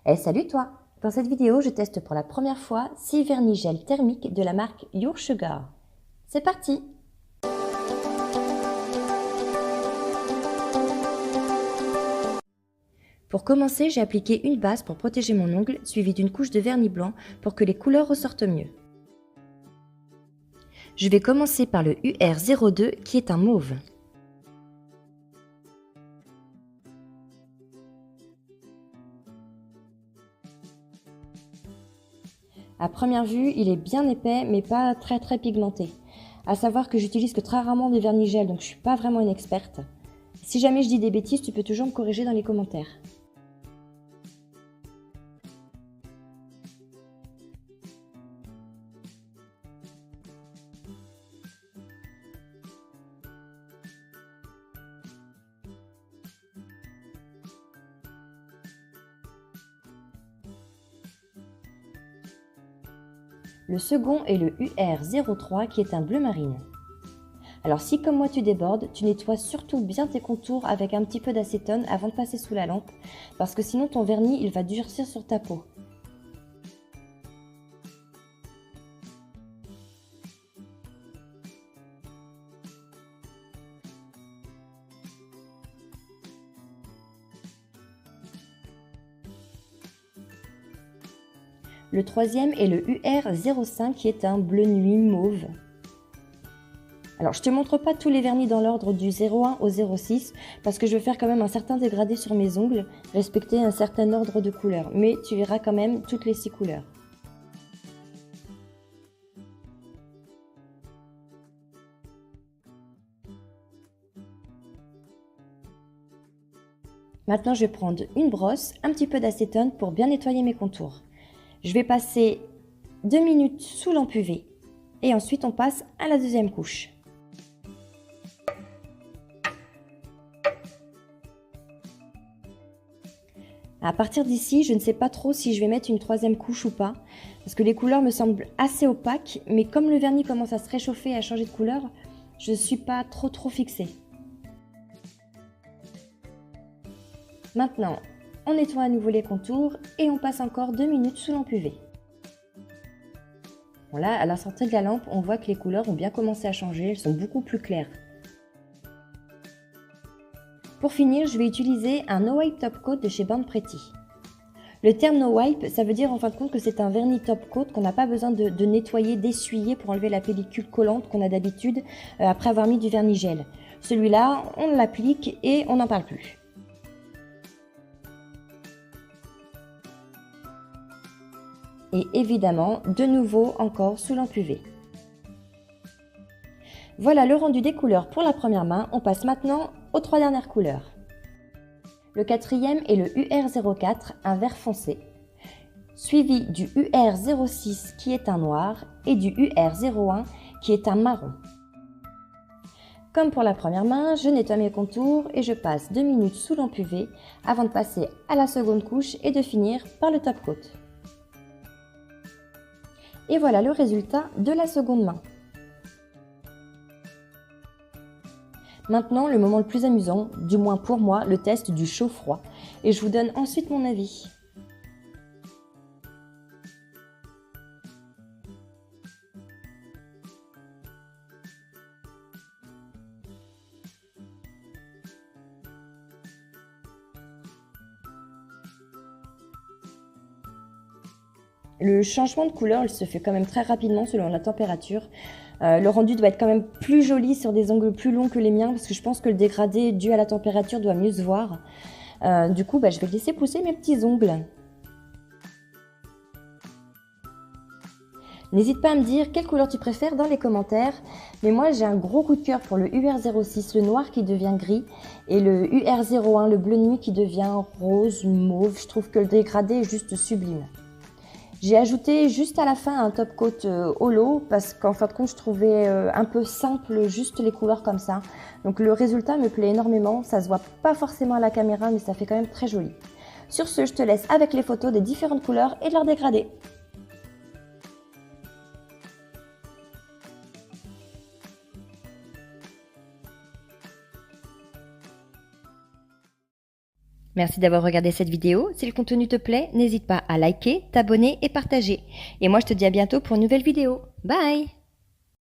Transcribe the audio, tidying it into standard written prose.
Salut toi! Dans cette vidéo, je teste pour la première fois 6 vernis gel thermiques de la marque Your Sugar. C'est parti! Pour commencer, j'ai appliqué une base pour protéger mon ongle, suivie d'une couche de vernis blanc pour que les couleurs ressortent mieux. Je vais commencer par le UR02 qui est un mauve. À première vue, il est bien épais mais pas très pigmenté. À savoir que j'utilise que très rarement des vernis gel, donc je suis pas vraiment une experte. Si jamais je dis des bêtises, tu peux toujours me corriger dans les commentaires. Le second est le UR03 qui est un bleu marine. Alors si comme moi tu débordes, tu nettoies surtout bien tes contours avec un petit peu d'acétone avant de passer sous la lampe, parce que sinon ton vernis il va durcir sur ta peau. Le troisième est le UR05 qui est un bleu nuit mauve. Alors je te montre pas tous les vernis dans l'ordre du 01 au 06 parce que je vais faire quand même un certain dégradé sur mes ongles, respecter un certain ordre de couleurs, mais tu verras quand même toutes les 6 couleurs. Maintenant je vais prendre une brosse, un petit peu d'acétone pour bien nettoyer mes contours. Je vais passer 2 minutes sous lampe UV et ensuite on passe à la deuxième couche. À partir d'ici, je ne sais pas trop si je vais mettre une troisième couche ou pas, parce que les couleurs me semblent assez opaques, mais comme le vernis commence à se réchauffer et à changer de couleur, je ne suis pas trop fixée. Maintenant, on nettoie à nouveau les contours et on passe encore 2 minutes sous lampe UV. Bon là, à la sortie de la lampe, on voit que les couleurs ont bien commencé à changer, elles sont beaucoup plus claires. Pour finir, je vais utiliser un No Wipe Top Coat de chez Born Pretty. Le terme No Wipe, ça veut dire en fin de compte que c'est un vernis top coat qu'on n'a pas besoin de nettoyer, d'essuyer pour enlever la pellicule collante qu'on a d'habitude après avoir mis du vernis gel. Celui-là, on l'applique et on n'en parle plus. Et évidemment, de nouveau encore sous lampe UV. Voilà le rendu des couleurs pour la première main, on passe maintenant aux 3 dernières couleurs. Le quatrième est le UR04, un vert foncé, suivi du UR06 qui est un noir et du UR01 qui est un marron. Comme pour la première main, je nettoie mes contours et je passe 2 minutes sous lampe UV avant de passer à la seconde couche et de finir par le top coat. Et voilà le résultat de la seconde main. Maintenant, le moment le plus amusant, du moins pour moi, le test du chaud-froid. Et je vous donne ensuite mon avis. Le changement de couleur, il se fait quand même très rapidement selon la température. Le rendu doit être quand même plus joli sur des ongles plus longs que les miens parce que je pense que le dégradé dû à la température doit mieux se voir. Du coup, je vais laisser pousser mes petits ongles. N'hésite pas à me dire quelle couleur tu préfères dans les commentaires. Mais moi, j'ai un gros coup de cœur pour le UR06, le noir qui devient gris, et le UR01, le bleu nuit qui devient rose, mauve. Je trouve que le dégradé est juste sublime. J'ai ajouté juste à la fin un top coat holo parce qu'en fin de compte je trouvais un peu simple juste les couleurs comme ça. Donc le résultat me plaît énormément, ça se voit pas forcément à la caméra mais ça fait quand même très joli. Sur ce, je te laisse avec les photos des différentes couleurs et de leur dégradé. Merci d'avoir regardé cette vidéo. Si le contenu te plaît, n'hésite pas à liker, t'abonner et partager. Et moi, je te dis à bientôt pour une nouvelle vidéo. Bye!